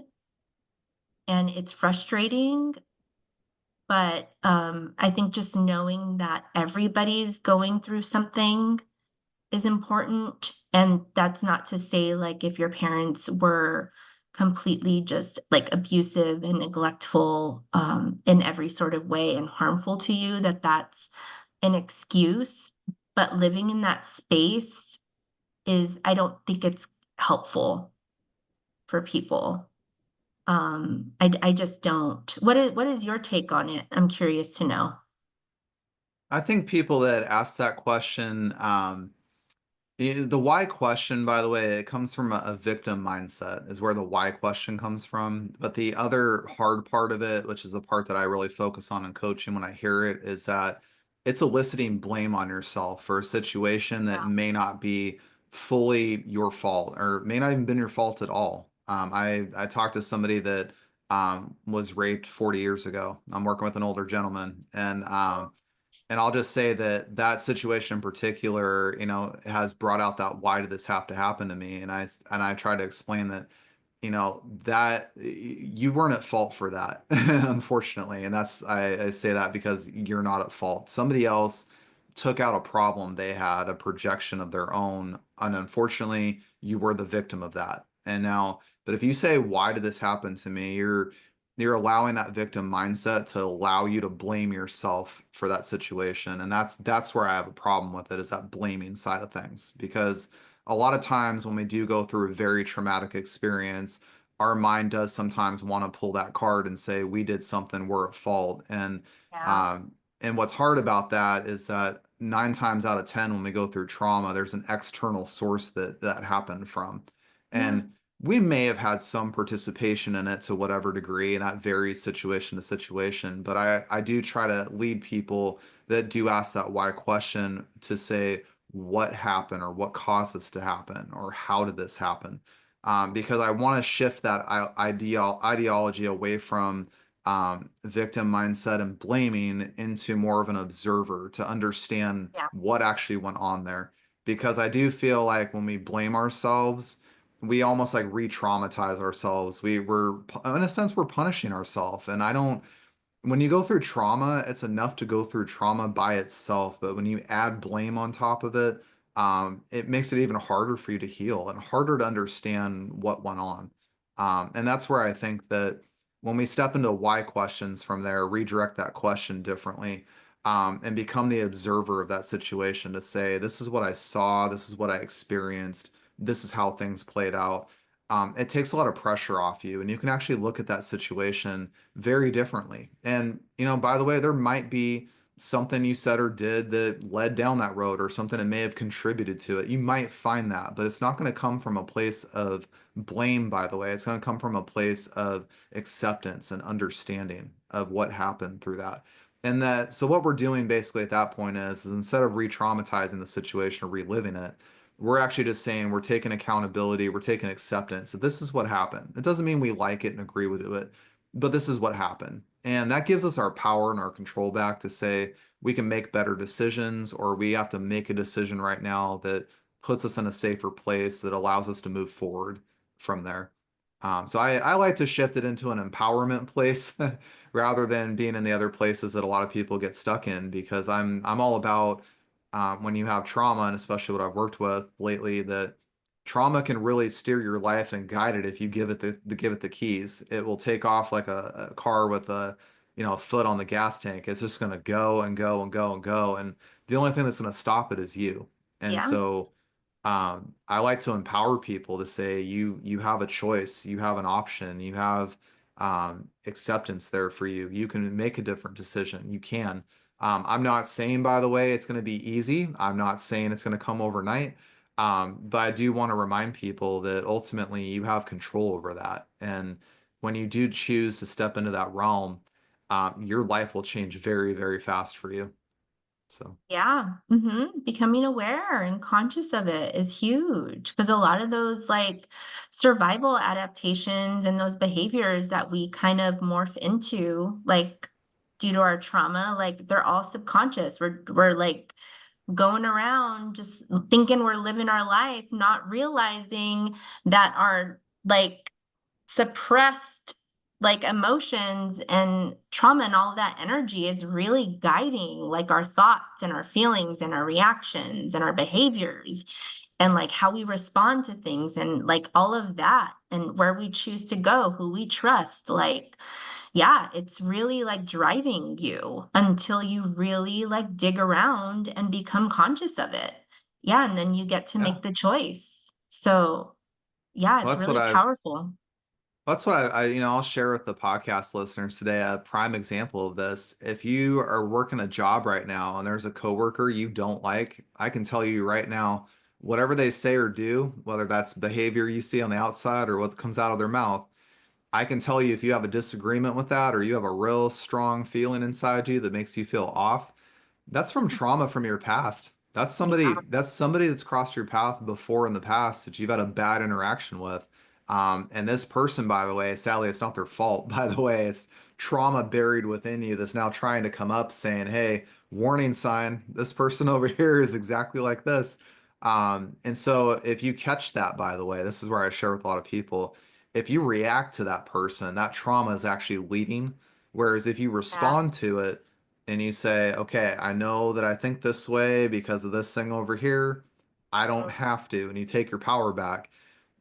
and it's frustrating, but I think just knowing that everybody's going through something is important. And that's not to say like if your parents were completely just like abusive and neglectful in every sort of way and harmful to you, that that's an excuse. But living in that space is, I don't think it's helpful for people. I just don't. What is your take on it? I'm curious to know. I think people that ask that question, the why question, by the way, it comes from a victim mindset, is where the why question comes from. But the other hard part of it, which is the part that I really focus on in coaching when I hear it, is that it's eliciting blame on yourself for a situation that Yeah. may not be fully your fault or may not even been your fault at all. I talked to somebody that was raped 40 years ago. I'm working with an older gentleman, and I'll just say that that situation in particular, has brought out that why did this have to happen to me? And I try to explain that, that you weren't at fault for that, unfortunately. And I say that because you're not at fault. Somebody else took out a problem they had, a projection of their own, and unfortunately, you were the victim of that. And now, but if you say, why did this happen to me? You're allowing that victim mindset to allow you to blame yourself for that situation. And that's where I have a problem with it, is that blaming side of things. Because a lot of times when we do go through a very traumatic experience, our mind does sometimes want to pull that card and say, we did something, we're at fault. Yeah. Um, and what's hard about that is that 9 times out of 10, when we go through trauma, there's an external source that happened from. Yeah. And we may have had some participation in it to whatever degree, and that varies situation to situation. But I do try to lead people that do ask that why question to say, what happened or what caused this to happen or how did this happen? Because I want to shift that ideology away from victim mindset and blaming into more of an observer to understand Yeah. what actually went on there. Because I do feel like when we blame ourselves, we almost like re-traumatize ourselves. We're in a sense we're punishing ourselves. And I don't when you go through trauma, it's enough to go through trauma by itself. But when you add blame on top of it, it makes it even harder for you to heal and harder to understand what went on. And that's where I think that when we step into why questions from there, redirect that question differently, and become the observer of that situation to say, this is what I saw, this is what I experienced, this is how things played out. It takes a lot of pressure off you, and you can actually look at that situation very differently. And, by the way, there might be something you said or did that led down that road or something that may have contributed to it. You might find that, but it's not going to come from a place of blame, by the way. It's going to come from a place of acceptance and understanding of what happened through that. And so what we're doing basically at that point is instead of re-traumatizing the situation or reliving it, we're actually just saying we're taking accountability, we're taking acceptance that this is what happened. It doesn't mean we like it and agree with it, but this is what happened. And that gives us our power and our control back to say we can make better decisions, or we have to make a decision right now that puts us in a safer place that allows us to move forward from there. So I like to shift it into an empowerment place rather than being in the other places that a lot of people get stuck in, because I'm all about when you have trauma, and especially what I've worked with lately, that trauma can really steer your life and guide it if you give it give it the keys. It will take off like a car with a foot on the gas tank. It's just going to go and go and go and go, and the only thing that's going to stop it is you. And Yeah. so I like to empower people to say you have a choice, you have an option, you have acceptance there for you. You can make a different decision. You can. I'm not saying, by the way, it's going to be easy. I'm not saying it's going to come overnight. But I do want to remind people that ultimately you have control over that. And when you do choose to step into that realm, your life will change very, very fast for you. So, Yeah. Becoming aware and conscious of it is huge because a lot of those like survival adaptations and those behaviors that we kind of morph into, like due to our trauma, like they're all subconscious. We're like going around just thinking we're living our life, not realizing that our like suppressed like emotions and trauma and all of that energy is really guiding like our thoughts and our feelings and our reactions and our behaviors and like how we respond to things and like all of that and where we choose to go, who we trust, like yeah, it's really like driving you until you really like dig around and become conscious of it. Yeah, and then you get to yeah. make the choice. So, yeah, Well, it's that's what really I've powerful. That's what I'll share with the podcast listeners today. A prime example of this. If you are working a job right now and there's a coworker you don't like, I can tell you right now, whatever they say or do, whether that's behavior you see on the outside or what comes out of their mouth, I can tell you if you have a disagreement with that or you have a real strong feeling inside you that makes you feel off, that's from trauma from your past. Yeah. That's somebody that's crossed your path before in the past that you've had a bad interaction with. And this person, by the way, sadly, it's not their fault, by the way, it's trauma buried within you that's now trying to come up saying, hey, warning sign, this person over here is exactly like this. And so if you catch that, by the way, this is where I share with a lot of people. If you react to that person, that trauma is actually leading. Whereas if you Yeah. respond to it, and you say, okay, I know that I think this way because of this thing over here. I don't have to. And you take your power back.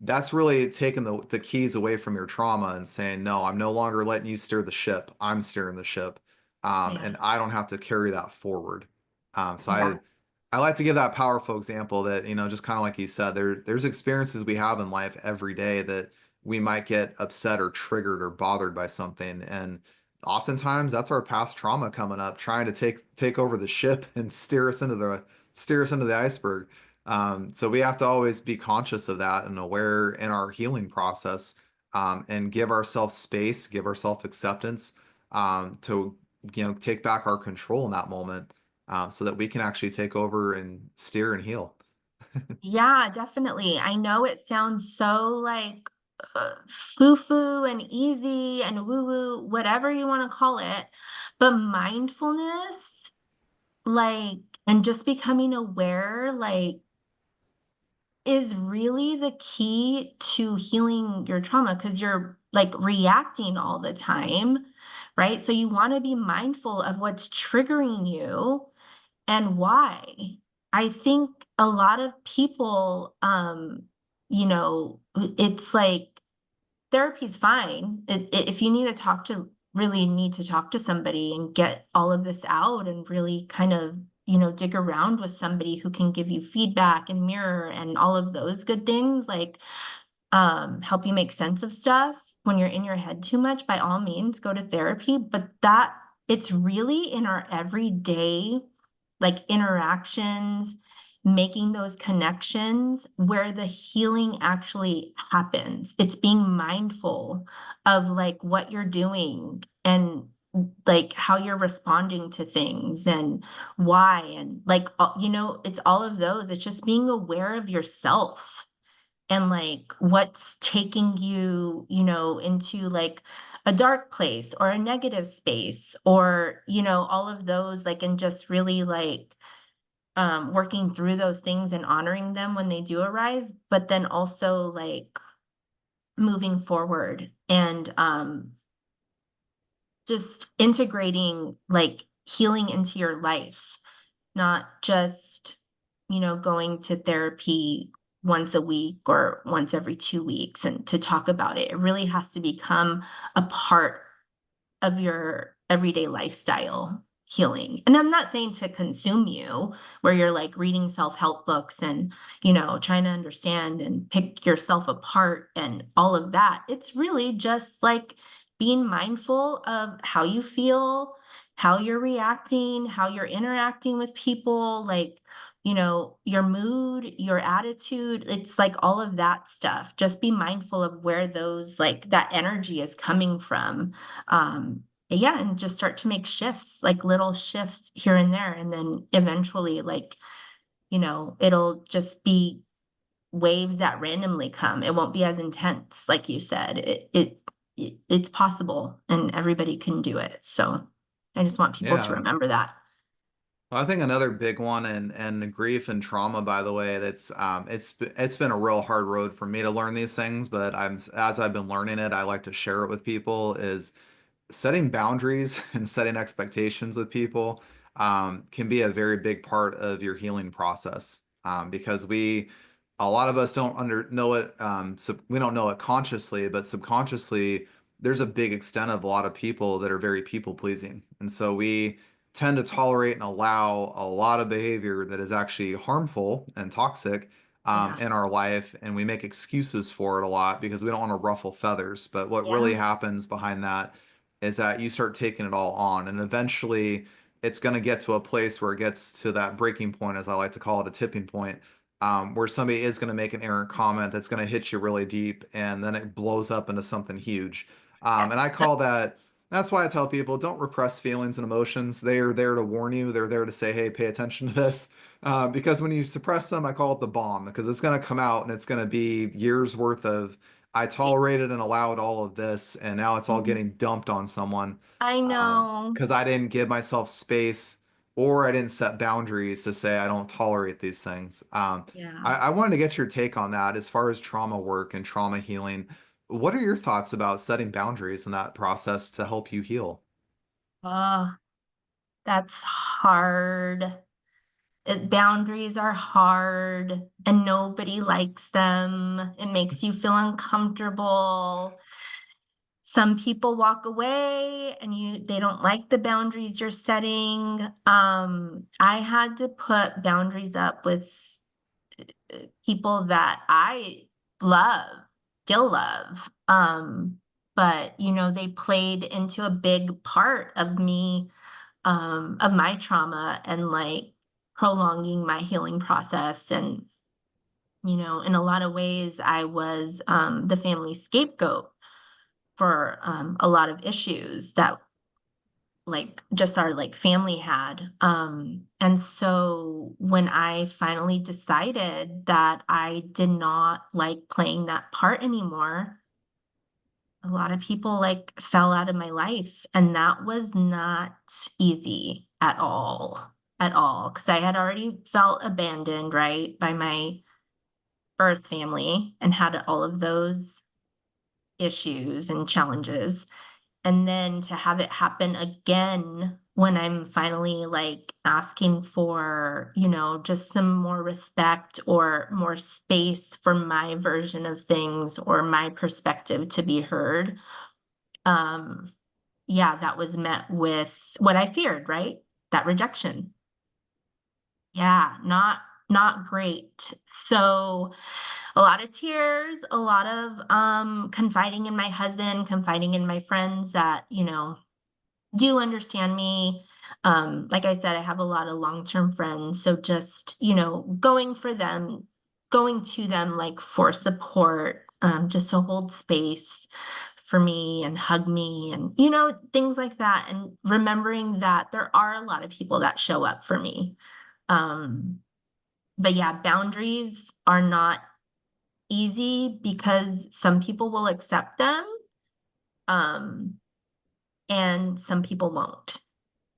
That's really taking the keys away from your trauma and saying, no, I'm no longer letting you steer the ship. I'm steering the ship. Yeah. And I don't have to carry that forward. So Yeah. I like to give that powerful example that, just kind of like you said, there's experiences we have in life every day that we might get upset or triggered or bothered by something. And oftentimes that's our past trauma coming up, trying to take over the ship and steer us into the iceberg. So we have to always be conscious of that and aware in our healing process, and give ourselves space, give ourselves acceptance, to take back our control in that moment, so that we can actually take over and steer and heal. Yeah, definitely. I know it sounds so like foo-foo and easy and woo-woo, whatever you want to call it, but mindfulness, like, and just becoming aware, like, is really the key to healing your trauma because you're like reacting all the time, right? So you want to be mindful of what's triggering you and why. I think a lot of people, it's like therapy's fine. If you need to talk to really need to talk to somebody and get all of this out and really kind of, dig around with somebody who can give you feedback and mirror and all of those good things, like help you make sense of stuff when you're in your head too much, by all means, go to therapy. But that it's really in our everyday like interactions, making those connections where the healing actually happens. It's being mindful of like what you're doing and like how you're responding to things and why and like it's all of those. It's just being aware of yourself and like what's taking you, into like a dark place or a negative space or, all of those like and just really like working through those things and honoring them when they do arise, but then also like moving forward and just integrating like healing into your life not just, going to therapy once a week or once every 2 weeks and to talk about it. It really has to become a part of your everyday lifestyle healing. And I'm not saying to consume you, where you're like reading self-help books and, trying to understand and pick yourself apart and all of that. It's really just like being mindful of how you feel, how you're reacting, how you're interacting with people, like, your mood, your attitude. It's like all of that stuff. Just be mindful of where those, like, that energy is coming from. Yeah, and just start to make shifts, like little shifts here and there, and then eventually, like, it'll just be waves that randomly come. It won't be as intense, like you said. It's possible, and everybody can do it. So I just want people to Yeah. remember that. Well, I think another big one and grief and trauma, by the way, it's been a real hard road for me to learn these things, but as I've been learning it, I like to share it with people is setting boundaries and setting expectations with people can be a very big part of your healing process because a lot of us don't know it, we don't know it consciously, but subconsciously, there's a big extent of a lot of people that are very people pleasing. And so we tend to tolerate and allow a lot of behavior that is actually harmful and toxic Yeah. in our life, and we make excuses for it a lot because we don't want to ruffle feathers. But what really Yeah. happens behind that is that you start taking it all on, and eventually it's going to get to a place where it gets to that breaking point, as I like to call it, a tipping point, where somebody is going to make an errant comment that's going to hit you really deep, and then it blows up into something huge. And I Yes. call that, that's why I tell people don't repress feelings and emotions. They are there to warn you. They're there to say, hey, pay attention to this. Because when you suppress them, I call it the bomb because it's going to come out and it's going to be years worth of I tolerated and allowed all of this, and now it's all getting Yes. dumped on someone I know. because I didn't give myself space or I didn't set boundaries to say I don't tolerate these things. Yeah. I wanted to get your take on that as far as trauma work and trauma healing. What are your thoughts about setting boundaries in that process to help you heal? Oh, that's hard. Boundaries are hard and nobody likes them. It makes you feel uncomfortable. Some people walk away and they don't like the boundaries you're setting. I had to put boundaries up with people that I love, still love. But they played into a big part of me, of my trauma and like prolonging my healing process. And, in a lot of ways, I was the family scapegoat for a lot of issues that like just our like family had. And so when I finally decided that I did not like playing that part anymore, a lot of people like fell out of my life, and that was not easy at all, because I had already felt abandoned, right, by my birth family and had all of those issues and challenges. And then to have it happen again when I'm finally like asking for, just some more respect or more space for my version of things or my perspective to be heard. Um, yeah, that was met with what I feared, right? That rejection. Yeah, not great. So a lot of tears, a lot of confiding in my husband, confiding in my friends that, do understand me. Like I said, I have a lot of long-term friends. So just, going to them like for support, just to hold space for me and hug me and, things like that. And remembering that there are a lot of people that show up for me. Um, but yeah, boundaries are not easy because some people will accept them, um, and some people won't.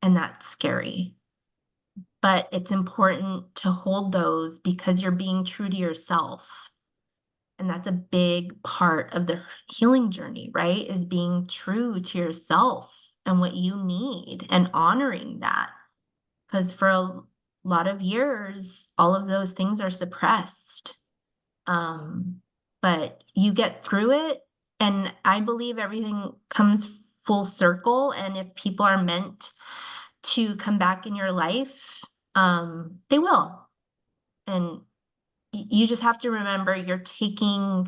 And that's scary. But it's important to hold those because you're being true to yourself. And that's a big part of the healing journey, right? Is being true to yourself and what you need and honoring that. Because for lot of years, all of those things are suppressed. Um, but you get through it, and I believe everything comes full circle. And if people are meant to come back in your life, they will. And you just have to remember you're taking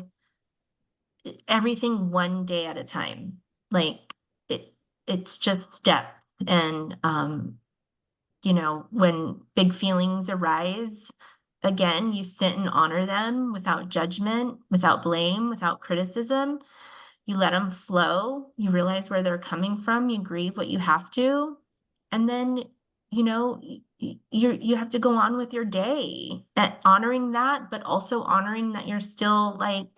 everything one day at a time. Like it, it's just step. And when big feelings arise, again, you sit and honor them without judgment, without blame, without criticism. You let them flow. You realize where they're coming from. You grieve what you have to. And then, you have to go on with your day and honoring that, but also honoring that you're still like,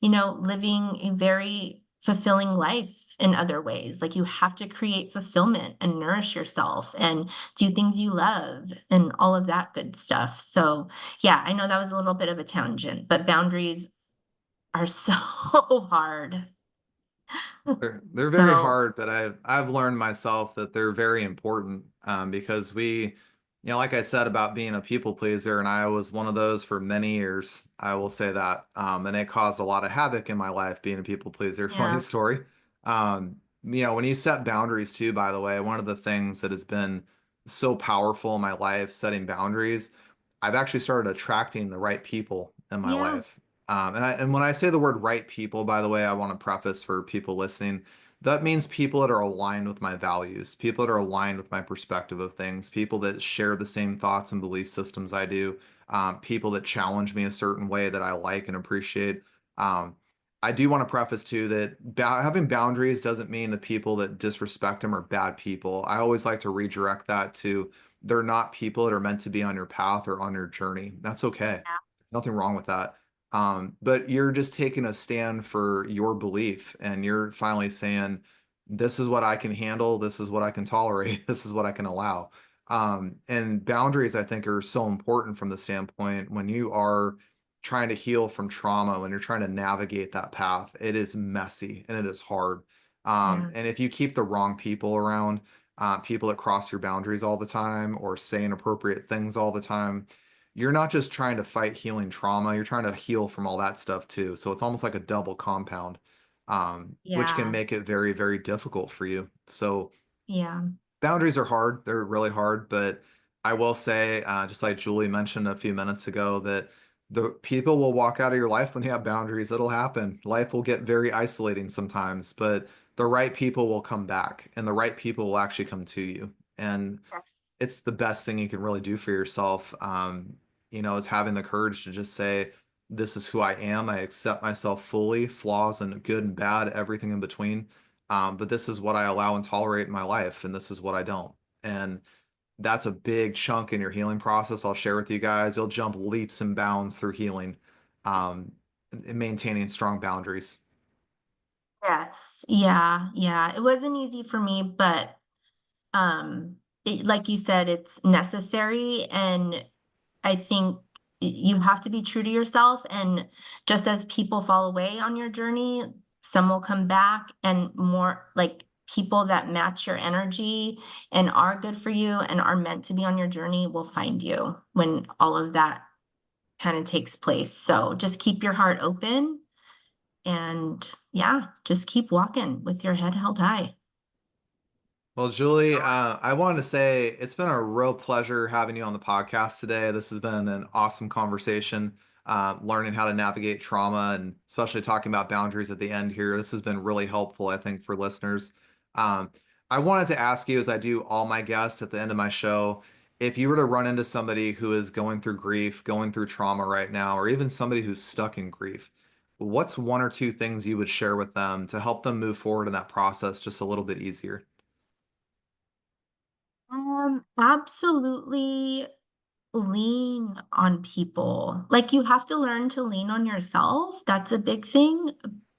living a very fulfilling life in other ways. Like you have to create fulfillment and nourish yourself and do things you love and all of that good stuff. So, yeah, I know that was a little bit of a tangent, but boundaries are so hard. They're very So, hard, but I've learned myself that they're very important because like I said about being a people pleaser, and I was one of those for many years. I will say that, and it caused a lot of havoc in my life being a people pleaser. Funny yeah, story. When you set boundaries too, by the way, one of the things that has been so powerful in my life, setting boundaries, I've actually started attracting the right people in my yeah, life. And when I say the word right people, by the way, I want to preface for people listening, that means people that are aligned with my values, people that are aligned with my perspective of things, people that share the same thoughts and belief systems I do, people that challenge me a certain way that I like and appreciate. Um, I do want to preface too that having boundaries doesn't mean the people that disrespect them are bad people. I always like to redirect that to they're not people that are meant to be on your path or on your journey. That's okay. Nothing wrong with that. But you're just taking a stand for your belief and you're finally saying, this is what I can handle, this is what I can tolerate, this is what I can allow. And boundaries, I think, are so important from the standpoint when you are trying to heal from trauma, when you're trying to navigate that path, it is messy and it is hard. yeah, And if you keep the wrong people around, people that cross your boundaries all the time or say inappropriate things all the time, you're not just trying to fight healing trauma, you're trying to heal from all that stuff too. So it's almost like a double compound, which can yeah, make it very, very difficult for you. So yeah, boundaries are hard. They're really hard, but I will say, just like Julie mentioned a few minutes ago, that the people will walk out of your life when you have boundaries. It'll happen. Life will get very isolating sometimes, but the right people will come back and the right people will actually come to you. And yes, it's the best thing you can really do for yourself. Is having the courage to just say, this is who I am. I accept myself fully, flaws and good and bad, everything in between. But this is what I allow and tolerate in my life, and this is what I don't. And that's a big chunk in your healing process. I'll share with you guys. You'll jump leaps and bounds through healing, and maintaining strong boundaries. yes, yeah, yeah. It wasn't easy for me, but like you said, it's necessary, and I think you have to be true to yourself. And just as people fall away on your journey, some will come back, and more like people that match your energy and are good for you and are meant to be on your journey will find you when all of that kind of takes place. So just keep your heart open and yeah, just keep walking with your head held high. Well, Julie, I wanted to say it's been a real pleasure having you on the podcast today. This has been an awesome conversation, learning how to navigate trauma and especially talking about boundaries at the end here. This has been really helpful, I think, for listeners. Um, I wanted to ask you, as I do all my guests at the end of my show, if you were to run into somebody who is going through grief, going through trauma right now, or even somebody who's stuck in grief, what's one or two things you would share with them to help them move forward in that process just a little bit easier? Absolutely lean on people. Like you have to learn to lean on yourself. That's a big thing.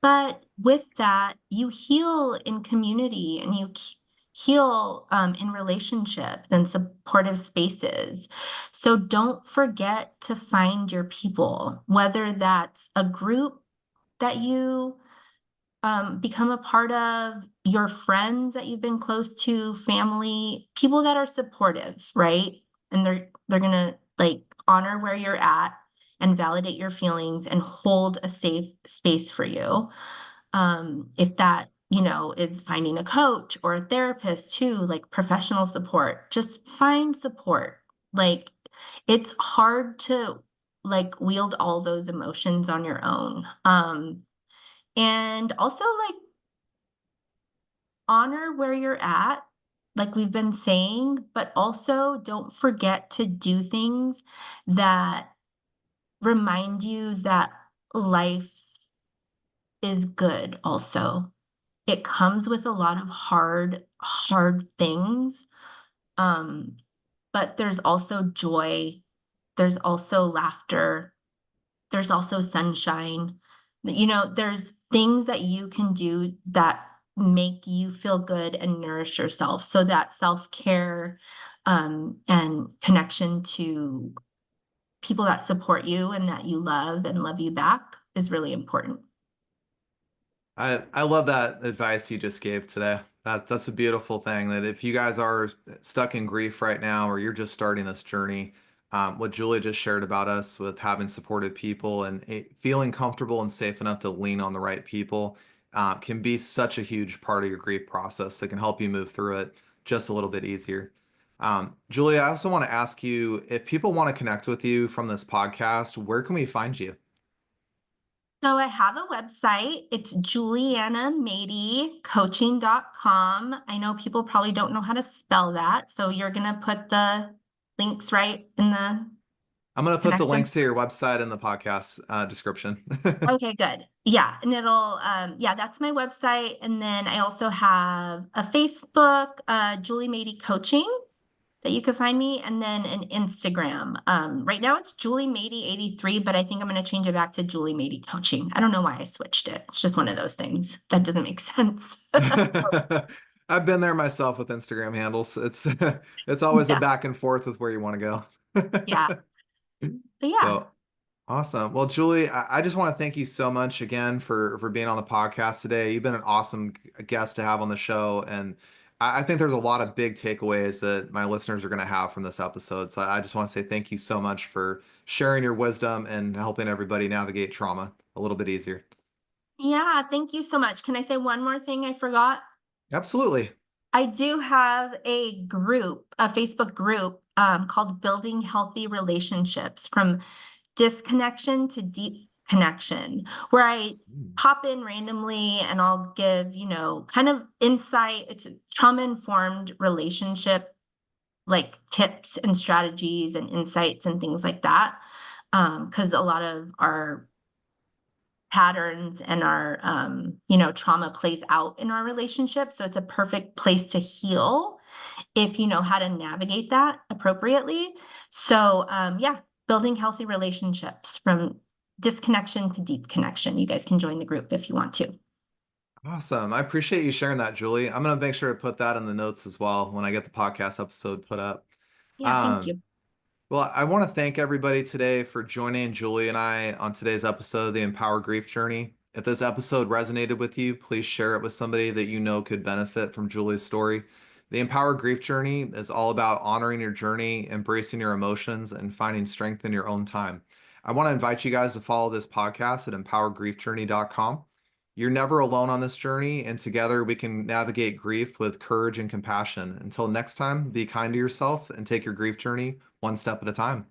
But with that, you heal in community and you heal in relationships and supportive spaces. So don't forget to find your people, whether that's a group that you become a part of, your friends that you've been close to, family, people that are supportive, right? and they're gonna like honor where you're at and validate your feelings and hold a safe space for you. If that, is finding a coach or a therapist too, like professional support, just find support. Like it's hard to like wield all those emotions on your own. And also like honor where you're at, like we've been saying, but also don't forget to do things that remind you that life is good also. It comes with a lot of hard things. Um, but there's also joy, there's also laughter, there's also sunshine. There's things that you can do that make you feel good and nourish yourself. So that self-care and connection to people that support you and that you love and love you back is really important. I love that advice you just gave today. That's a beautiful thing that if you guys are stuck in grief right now or you're just starting this journey, what Julie just shared about us with having supportive people and feeling comfortable and safe enough to lean on the right people can be such a huge part of your grief process that can help you move through it just a little bit easier. Julie, I also want to ask you if people want to connect with you from this podcast, where can we find you? So I have a website. It's julianamadycoaching.com. I know people probably don't know how to spell that, so you're gonna put the links right in the I'm going to put the connected. links to your website in the podcast description. Okay, good. Yeah, and yeah, that's my website. And then I also have a Facebook, Julie Mady Coaching that you could find me, and then an Instagram. Right now it's Julie Mady 83, but I think I'm going to change it back to Julie Mady Coaching. I don't know why I switched it. It's just one of those things that doesn't make sense. I've been there myself with Instagram handles. It's always a Yeah, back and forth with where you want to yeah, go. but yeah. So awesome. Well, Julie, I just want to thank you so much again for being on the podcast today. You've been an awesome guest to have on the show, and I think there's a lot of big takeaways that my listeners are going to have from this episode. So I just want to say thank you so much for sharing your wisdom and helping everybody navigate trauma a little bit easier. Yeah, thank you so much. Can I say one more thing I forgot? Absolutely. I do have a group, a Facebook group called Building Healthy Relationships from Disconnection to Deep Connection, where I Mm. pop in randomly and I'll give, kind of insight. It's trauma informed relationship, like tips and strategies and insights and things like that. Because a lot of our patterns and our trauma plays out in our relationship, so it's a perfect place to heal if you know how to navigate that appropriately. So yeah, building healthy relationships from disconnection to deep connection. You guys can join the group if you want to. Awesome. I appreciate you sharing that, Julie. I'm going to make sure to put that in the notes as well when I get the podcast episode put up. Yeah, thank Um, you. well, I want to thank everybody today for joining Julie and I on today's episode of the Empower Grief Journey. If this episode resonated with you, please share it with somebody that you know could benefit from Julie's story. The Empower Grief Journey is all about honoring your journey, embracing your emotions, and finding strength in your own time. I want to invite you guys to follow this podcast at empowergriefjourney.com. You're never alone on this journey, and together we can navigate grief with courage and compassion. Until next time, be kind to yourself and take your grief journey one step at a time.